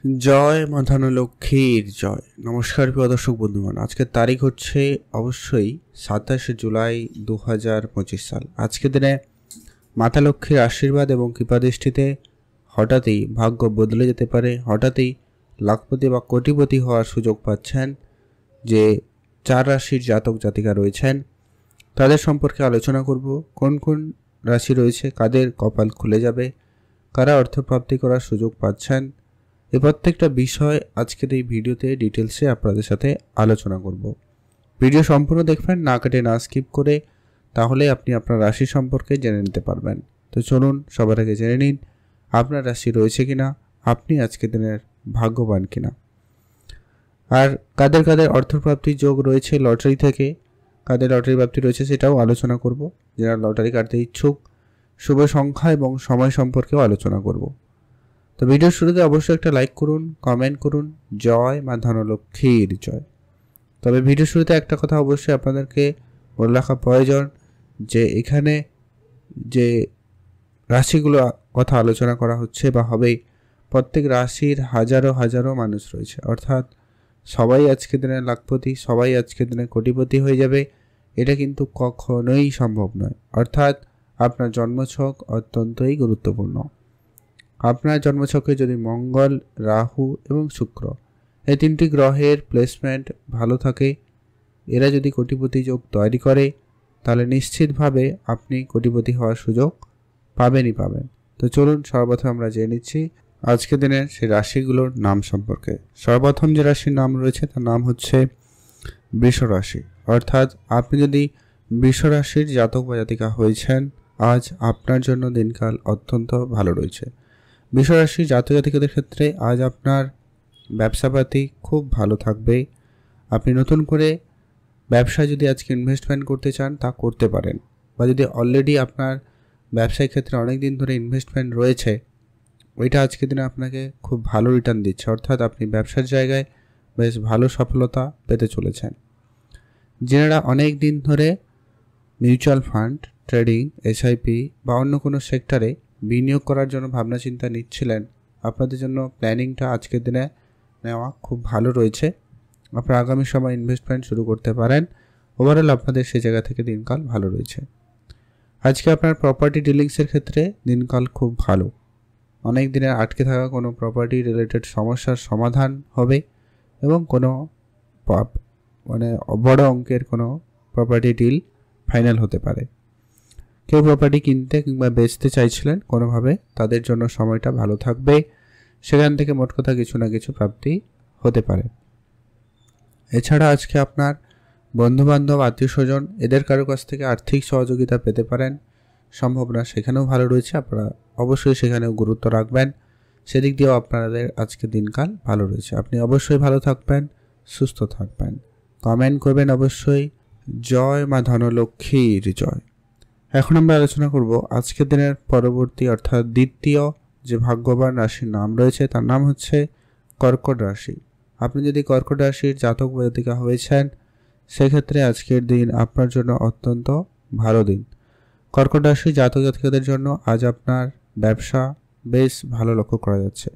জয় মা ধনলক্ষ্মীর জয়। নমস্কার প্রিয় দর্শক বন্ধুগণ, আজকের তারিখ হচ্ছে অবশ্যই 27শে জুলাই 2025 সাল। আজকের দিনে মাতা লক্ষ্মীর আশীর্বাদ এবং কৃপাদৃষ্টিতে হঠাৎই ভাগ্য বদলে যেতে পারে। হঠাৎই লাখপতি বা কোটিপতি হওয়ার সুযোগ পাচ্ছেন যে 4 রাশির জাতক জাতিকা রয়েছেন তাদের সম্পর্কে আলোচনা করব। কোন কোন রাশি রয়েছে, কাদের কপাল খুলে যাবে, কারা অর্থপ্রাপ্তি করার সুযোগ পাচ্ছেন, এই প্রত্যেকটা বিষয় আজকের এই ভিডিওতে ডিটেলসে আপনাদের সাথে আলোচনা করব। ভিডিও সম্পূর্ণ দেখবেন, না কেটে না স্কিপ করে, তাহলে আপনি আপনার রাশি সম্পর্কে জেনে নিতে পারবেন। তো চলুন সবার আগে জেনে নিন আপনার রাশি রয়েছে কিনা, আপনি আজকের দিনের ভাগ্যবান কিনা, আর কাদের কাদের অর্থপ্রাপ্তির যোগ রয়েছে লটারি থেকে, কাদের লটারি প্রাপ্তি রয়েছে সেটাও আলোচনা করব। যারা লটারি কাটতে ইচ্ছুক শুভ সংখ্যা এবং সময় সম্পর্কেও আলোচনা করব। তো ভিডিওর শুরুতে অবশ্যই একটা লাইক করুন, কমেন্ট করুন, জয় মা ধনলক্ষ্মীর জয়। তবে ভিডিওর শুরুতে একটা কথা অবশ্যই আপনাদেরকে বলে রাখা প্রয়োজন যে এখানে যে রাশিগুলো কথা আলোচনা করা হচ্ছে বা হবেই, প্রত্যেক রাশির হাজারো হাজারো মানুষ রয়েছে, অর্থাৎ সবাই আজকের দিনে লাখপতি, সবাই আজকের দিনে কোটিপতি হয়ে যাবে এটা কিন্তু কখনোই সম্ভব নয়। অর্থাৎ আপনার জন্মছক অত্যন্তই গুরুত্বপূর্ণ। আপনার জন্মছকে যদি মঙ্গল, রাহু এবং শুক্র এই তিনটি গ্রহের প্লেসমেন্ট ভালো থাকে, এরা যদি কোটিপতি যোগ তৈরি করে, তাহলে নিশ্চিতভাবে আপনি কোটিপতি হওয়ার সুযোগ পাবেনই পাবেন। তো চলুন সর্বপ্রথম আমরা জেনে নিচ্ছি আজকের দিনের সেই রাশিগুলোর নাম সম্পর্কে। সর্বপ্রথম যে রাশির নাম রয়েছে তার নাম হচ্ছে বৃষ রাশি। অর্থাৎ আপনি যদি বৃষ রাশির জাতক বা জাতিকা হয়েছেন, আজ আপনার জন্য দিনকাল অত্যন্ত ভালো রয়েছে। বৃষ রাশির জাতক জাতিকাদের ক্ষেত্রে আজ আপনার ব্যবসাপাতি খুব ভালো থাকবে। আপনি নতুন করে ব্যবসায় যদি আজকে ইনভেস্টমেন্ট করতে চান তা করতে পারেন, বা যদি অলরেডি আপনার ব্যবসায়িক ক্ষেত্রে অনেক দিন ধরে ইনভেস্টমেন্ট রয়েছে, ওইটা আজকের দিনে আপনাকে খুব ভালো রিটার্ন দিচ্ছে। অর্থাৎ আপনি ব্যবসার জায়গায় বেশ ভালো সফলতা পেতে চলেছেন। যারা অনেক দিন ধরে মিউচুয়াল ফান্ড, ট্রেডিং, এসআইপি বা অন্য কোনো সেক্টরে বিনিয়োগ করার জন্য ভাবনা চিন্তা নিচ্ছিলেন, আপনাদের জন্য প্ল্যানিংটা আজকের দিনে নেওয়া খুব ভালো রয়েছে। আপনারা আগামী সময় ইনভেস্টমেন্ট শুরু করতে পারেন। ওভারঅল আপনাদের সেই জায়গা থেকে দিনকাল ভালো রয়েছে। আজকে আপনার প্রপার্টি ডিলিংসের ক্ষেত্রে দিনকাল খুব ভালো। অনেক দিনের আটকে থাকা কোনো প্রপার্টি রিলেটেড সমস্যার সমাধান হবে এবং কোনো বড় অঙ্কের কোনো প্রপার্টি ডিল ফাইনাল হতে পারে। কেউ প্রপার্টি কিনতে কিংবা বেচতে চাইছিলেন কোনোভাবে, তাদের জন্য সময়টা ভালো থাকবে। সেখান থেকে মোট কথা কিছু না কিছু প্রাপ্তি হতে পারে। এছাড়া আজকে আপনার বন্ধুবান্ধব, আত্মীয় স্বজন এদের কারো কাছ থেকে আর্থিক সহযোগিতা পেতে পারেন, সম্ভাবনা সেখানেও ভালো রয়েছে। আপনারা অবশ্যই সেখানেও গুরুত্ব রাখবেন, সেদিক দিয়েও আপনাদের আজকে দিনকাল ভালো রয়েছে। আপনি অবশ্যই ভালো থাকবেন, সুস্থ থাকবেন। কমেন্ট করবেন অবশ্যই জয় মা ধনলক্ষ্মীর জয়। এখন আমরা আলোচনা করব আজকের দিনের পরবর্তী অর্থাৎ দ্বিতীয় যে ভাগ্যবান রাশির নাম রয়েছে তার নাম হচ্ছে কর্কট রাশি। আপনি যদি কর্কট রাশির জাতক বা জাতিকা হয়েছেন, সেক্ষেত্রে আজকের দিন আপনার জন্য অত্যন্ত ভালো দিন। কর্কট রাশির জাতক জাতিকাদের জন্য আজ আপনার ব্যবসা বেশ ভালো লক্ষ্য করা যাচ্ছে।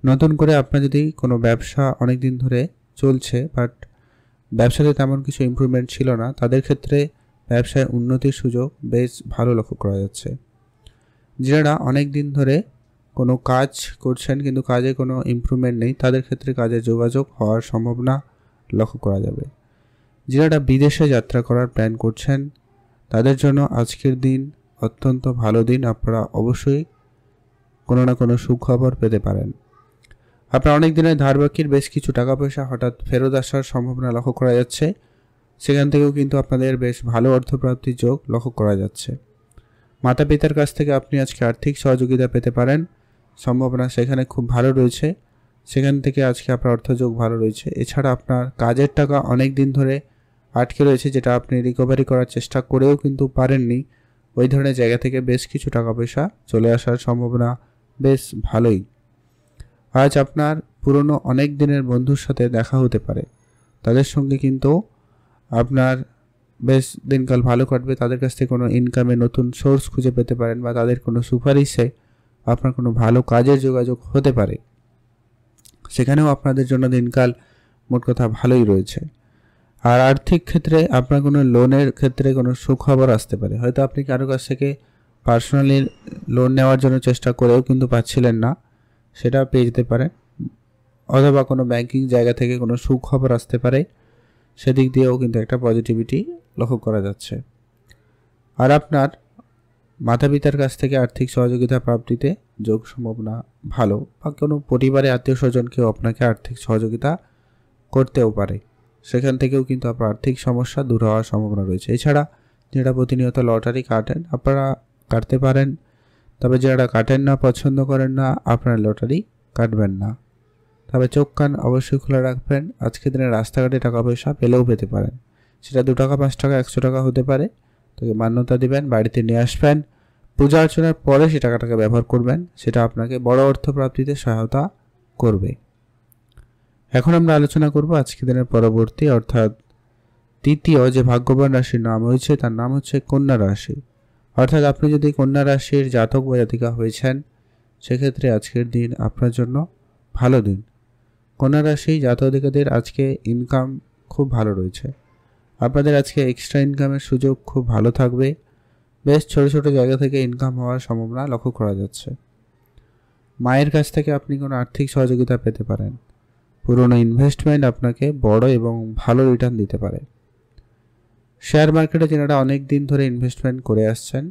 নতুন করে আপনার যদি কোনো ব্যবসা অনেক দিন ধরে চলছে বাট ব্যবসাতে তেমন কিছু ইমপ্রুভমেন্ট ছিল না, তাদের ক্ষেত্রে ব্যবসায় উন্নতির সুযোগ বেশ ভালো লক্ষ্য করা যাচ্ছে। যারা অনেক দিন ধরে কোনো কাজ করছেন কিন্তু কাজে কোনো ইমপ্রুভমেন্ট নেই, তাদের ক্ষেত্রে কাজে যোগাযোগ হওয়ার সম্ভাবনা লক্ষ্য করা যাবে। যারা বিদেশে যাত্রা করার প্ল্যান করছেন, তাদের জন্য আজকের দিন অত্যন্ত ভালো দিন। আপনারা অবশ্যই কোনো না কোনো সুখবর পেতে পারেন। আপনার অনেক দিনের ধার বাকির বেশ কিছু টাকা পয়সা হঠাৎ ফেরত আসার সম্ভাবনা লক্ষ্য করা যাচ্ছে। সেখান থেকেও কিন্তু আপনাদের বেশ ভালো অর্থপ্রাপ্তির যোগ লক্ষ্য করা যাচ্ছে। মাতা পিতার কাছ থেকে আপনি আজকে আর্থিক সহযোগিতা পেতে পারেন, সম্ভাবনা সেখানে খুব ভালো রয়েছে। সেখান থেকে আজকে আপনার অর্থযোগ ভালো রয়েছে। এছাড়া আপনার কাজের টাকা অনেক দিন ধরে আটকে রয়েছে, যেটা আপনি রিকভারি করার চেষ্টা করেও কিন্তু পারেননি, ওই ধরনের জায়গা থেকে বেশ কিছু টাকা পয়সা চলে আসার সম্ভাবনা বেশ ভালোই। আজ আপনার পুরনো অনেক দিনের বন্ধুর সাথে দেখা হতে পারে, তাদের সঙ্গে কিন্তু আপনার বেশ দিনকাল ভালো কাটবে। তাদের কাছ থেকে কোনো ইনকামের নতুন সোর্স খুঁজে পেতে পারেন, বা তাদের কোনো সুপারিশে আপনার কোনো ভালো কাজের যোগাযোগ হতে পারে। সেখানেও আপনাদের জন্য দিনকাল মোট কথা ভালোই রয়েছে। আর আর্থিক ক্ষেত্রে আপনার কোনো লোনের ক্ষেত্রে কোনো সুখবর আসতে পারে। হয়তো আপনি কারো কাছ থেকে পার্সোনালি লোন নেওয়ার জন্য চেষ্টা করেও কিন্তু পাচ্ছিলেন না, সেটা পেয়ে যেতে পারেন। অথবা কোনো ব্যাংকিং জায়গা থেকে কোনো সুখবর আসতে পারে, সেদিক দিয়েও কিন্তু একটা পজিটিভিটি লক্ষ্য করা যাচ্ছে। আর আপনার মাতা পিতার কাছ থেকে আর্থিক সহযোগিতা প্রাপ্তিতে যোগ সম্ভাবনা ভালো, বা কোনো পরিবারে আত্মীয় স্বজন কেউ আপনাকে আর্থিক সহযোগিতা করতেও পারে, সেখান থেকেও কিন্তু আপনার আর্থিক সমস্যা দূর হওয়ার সম্ভাবনা রয়েছে। এছাড়া যারা প্রতিনিয়ত লটারি কাটেন আপনারা কাটতে পারেন, তবে যারা কাটেন না, পছন্দ করেন না, আপনারা লটারি কাটবেন না। তবে চোখ কান অবশ্যই খোলা রাখবেন। আজকের দিনে রাস্তাঘাটে টাকা পয়সা পেলেও পেতে পারেন, সেটা 2 টাকা, 5 টাকা, 100 টাকা হতে পারে। তাকে মান্যতা দিবেন, বাড়িতে নিয়ে আসবেন, পূজা অর্চনার পরে সেই টাকাটাকে ব্যবহার করবেন, সেটা আপনাকে বড় অর্থ প্রাপ্তিতে সহায়তা করবে। এখন আমরা আলোচনা করব আজকের দিনের পরবর্তী অর্থাৎ তৃতীয় যে ভাগ্যবান রাশির নাম হয়েছে তার নাম হচ্ছে কন্যা রাশি। অর্থাৎ আপনি যদি কন্যা রাশির জাতক বা জাতিকা হয়েছেন, সেক্ষেত্রে আজকের দিন আপনার জন্য ভালো দিন। কন্যা রাশি জাতকদের আজকে ইনকাম খুব ভালো রয়েছে। আপনাদের আজকে এক্সট্রা ইনকামের সুযোগ খুব ভালো থাকবে। বেশ ছোট ছোট জায়গা থেকে ইনকাম হওয়ার সম্ভাবনা লক্ষ্য করা যাচ্ছে। মায়ের কাছ থেকে আপনি কোনো আর্থিক সহযোগিতা পেতে পারেন। পুরনো ইনভেস্টমেন্ট আপনাকে বড় এবং ভালো রিটার্ন দিতে পারে। শেয়ার মার্কেটে যারা অনেক দিন ধরে ইনভেস্টমেন্ট করে আসছেন,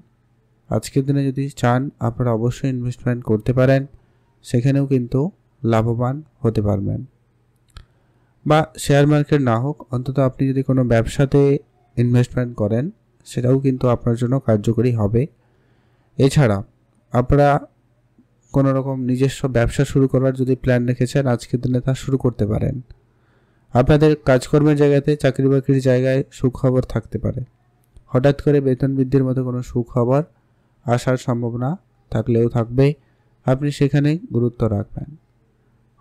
আজকের দিনে যদি চান আপনারা অবশ্যই ইনভেস্টমেন্ট করতে পারেন, সেখানেও কিন্তু লাভবান হতে পারবেন। বা শেয়ার মার্কেট না হোক, অন্তত আপনি যদি কোনো ব্যবসাতে ইনভেস্টমেন্ট করেন, সেটাও কিন্তু আপনার জন্য কার্যকরী হবে। এছাড়া আপনারা কোনো রকম নিজস্ব ব্যবসা শুরু করার যদি প্ল্যান রেখেছেন, আজকের দিনে তা শুরু করতে পারেন। আপনাদের কাজকর্মের জায়গাতে, চাকরি বাকরির জায়গায় সুখবর থাকতে পারে। হঠাৎ করে বেতন বৃদ্ধির মতো কোনো সুখবর আসার সম্ভাবনা থাকলেও থাকবে, আপনি সেখানে গুরুত্ব রাখবেন।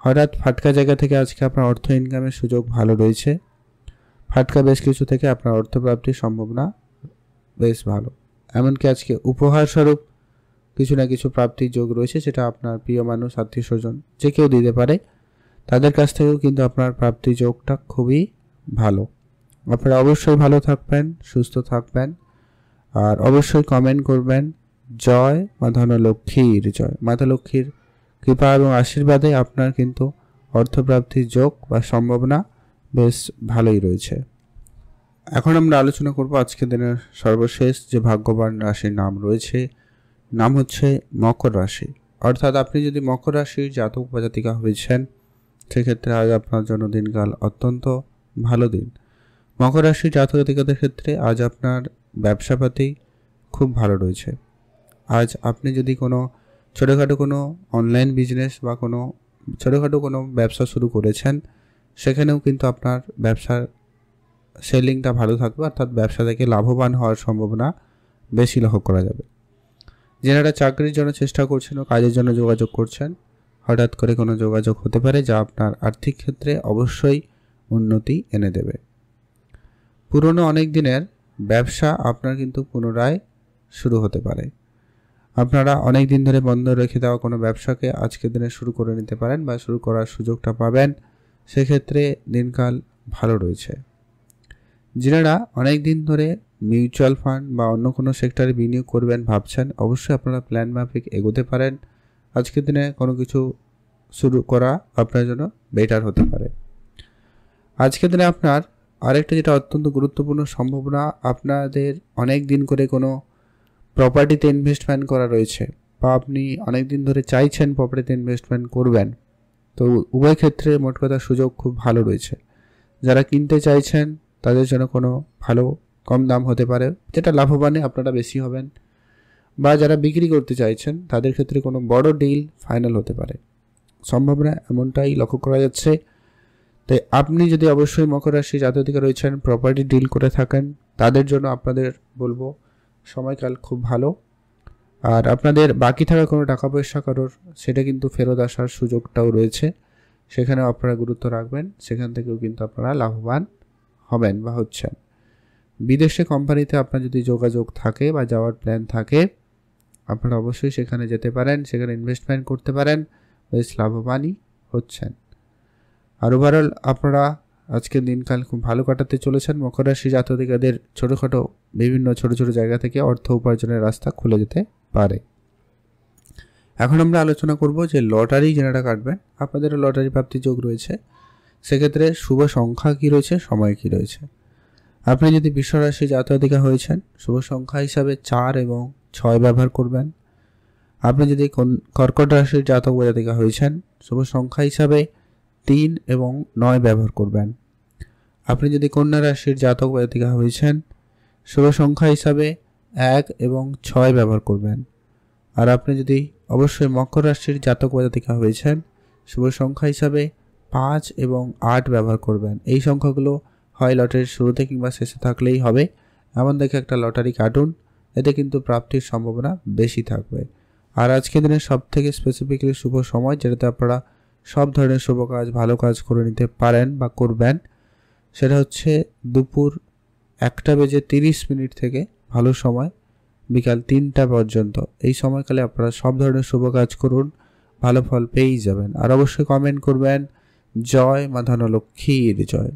হঠাৎ ফাটকা জায়গা থেকে আজকে আপনার অর্থ ইনকামের সুযোগ ভালো রয়েছে। ফাটকা বেশ কিছু থেকে আপনার অর্থ প্রাপ্তির সম্ভাবনা বেশ ভালো। এমনকি আজকে উপহার স্বরূপ কিছু না কিছু প্রাপ্তির যোগ রয়েছে, সেটা আপনার প্রিয় মানুষ, আত্মীয় স্বজন যে কেউ দিতে পারে। তাদের কাছ থেকেও কিন্তু আপনার প্রাপ্তি যোগটা খুবই ভালো। আপনারা অবশ্যই ভালো থাকবেন, সুস্থ থাকবেন, আর অবশ্যই কমেন্ট করবেন জয় মা ধনলক্ষ্মীর জয়। মাতা লক্ষ্মীর কৃপা এবং আশীর্বাদে আপনার কিন্তু অর্থপ্রাপ্তির যোগ বা সম্ভাবনা বেশ ভালোই রয়েছে। এখন আমরা আলোচনা করব আজকের দিনের সর্বশেষ যে ভাগ্যবান রাশির নাম রয়েছে, নাম হচ্ছে মকর রাশি। অর্থাৎ আপনি যদি মকর রাশির জাতক বা জাতিকা হয়েছেন, সেক্ষেত্রে আজ আপনার জন্য দিনকাল অত্যন্ত ভালো দিন। মকর রাশির জাতক জাতিকাদের ক্ষেত্রে আজ আপনার ব্যবসাপাতি খুব ভালো রয়েছে। আজ আপনি যদি কোনো ছোটোখাটো কোনো অনলাইন বিজনেস বা কোনো ছোটোখাটো কোনো ব্যবসা শুরু করেছেন, সেখানেও কিন্তু আপনার ব্যবসার সেলিংটা ভালো থাকবে, অর্থাৎ ব্যবসা থেকে লাভবান হওয়ার সম্ভাবনা বেশি লক্ষ্য করা যাবে। যারা চাকরির জন্য চেষ্টা করছেন ও কাজের জন্য যোগাযোগ করছেন, হঠাৎ করে কোনো যোগাযোগ হতে পারে যা আপনার আর্থিক ক্ষেত্রে অবশ্যই উন্নতি এনে দেবে। পুরনো অনেক দিনের ব্যবসা আপনার কিন্তু পুনরায় শুরু হতে পারে। আপনারা অনেক দিন ধরে বন্ধ রেখে দেওয়া কোনো ব্যবসাকে আজকের দিনে শুরু করে নিতে পারেন বা শুরু করার সুযোগটা পাবেন, সেক্ষেত্রে দিনকাল ভালো রয়েছে। যারা অনেক দিন ধরে মিউচুয়াল ফান্ড বা অন্য কোনো সেক্টরে বিনিয়োগ করবেন ভাবছেন, অবশ্যই আপনারা প্ল্যান মাফিক এগোতে পারেন। আজকের দিনে কোনো কিছু শুরু করা আপনার জন্য বেটার হতে পারে। আজকের দিনে আপনার আরেকটা যেটা অত্যন্ত গুরুত্বপূর্ণ সম্ভাবনা, আপনাদের অনেক দিন করে কোনো প্রপার্টিতে ইনভেস্টমেন্ট করা রয়েছে, বা আপনি অনেক দিন ধরে চাইছেন প্রপার্টিতে ইনভেস্টমেন্ট করবেন, তো উভয় ক্ষেত্রে মোট কথা সুযোগ খুব ভালো রয়েছে। যারা কিনতে চাইছেন তাদের জন্য কোনো ভালো কম দাম হতে পারে, যেটা লাভবানে আপনারা বেশি হবেন, বা যারা বিক্রি করতে চাইছেন তাদের ক্ষেত্রে কোনো বড় ডিল ফাইনাল হতে পারে, সম্ভাবনা এমনটাই লক্ষ্য করা যাচ্ছে। তাই আপনি যদি অবশ্যই মকর রাশি জাতক রয়েছেন, প্রপার্টি ডিল করে থাকেন, তাদের জন্য আপনাদের বলবো সময়কাল খুব ভালো। আর আপনাদের বাকি থাকা কোনো টাকা পয়সা কারোর, সেটা কিন্তু ফেরত আসার সুযোগটাও রয়েছে, সেখানেও আপনারা গুরুত্ব রাখবেন, সেখান থেকেও কিন্তু আপনারা লাভবান হবেন বা হচ্ছেন। বিদেশে কোম্পানিতে আপনার যদি যোগাযোগ থাকে বা যাওয়ার প্ল্যান থাকে, আপনারা অবশ্যই সেখানে যেতে পারেন, সেখানে ইনভেস্টমেন্ট করতে পারেন, বেশ লাভবানই হচ্ছেন। আর ওভারঅল আপনারা আজকের দিনকাল খুব ভালো কাটাতে চলেছেন। মকর রাশি জাতকদের ছোটোখাটো বিভিন্ন ছোট ছোট জায়গা থেকে অর্থ উপার্জনের রাস্তা খুলে যেতে পারে। এখন আমরা আলোচনা করব যে লটারি যারা কাটবেন আপনাদেরও লটারি প্রাপ্তির যোগ রয়েছে। সেক্ষেত্রে শুভ সংখ্যা কী রয়েছে, সময় কী রয়েছে। আপনি যদি বৃষ রাশি জাতক হয়েছেন শুভ সংখ্যা হিসাবে 4 এবং 6 ব্যবহার করবেন। আপনি যদি কর্কট রাশির জাতক বা জাতিকা হয়েছেন শুভ সংখ্যা হিসাবে 3 এবং 9 ব্যবহার করবেন। আপনি যদি কন্যা রাশির জাতক বা জাতিকা হয়েছেন শুভ সংখ্যা হিসাবে 1 এবং 6 ব্যবহার করবেন। আর আপনি যদি অবশ্যই মকর রাশির জাতক বা জাতিকা হয়েছেন শুভ সংখ্যা হিসাবে 5 এবং 8 ব্যবহার করবেন। এই সংখ্যাগুলো হয় লটারির শুরুতে কিংবা শেষে থাকলেই হবে, এমন দেখে একটা লটারি কাটুন, এতে কিন্তু প্রাপ্তির সম্ভাবনা বেশি থাকবে। আর আজকের দিনের সবথেকে স্পেসিফিক্যালি শুভ সময় যেটাতে আপনারা সব ধরনের শুভ কাজ ভালো কাজ করে নিতে পারেন বা করবেন, সেটা হচ্ছে দুপুর 1:30 থেকে ভালো সময় বিকাল 3টা পর্যন্ত। এই সময়কালে আপনারা সব ধরনের শুভ কাজ করুন, ভালো ফল পেয়েই যাবেন। আর অবশ্যই কমেন্ট করবেন জয় মা ধনলক্ষ্মীর জয়।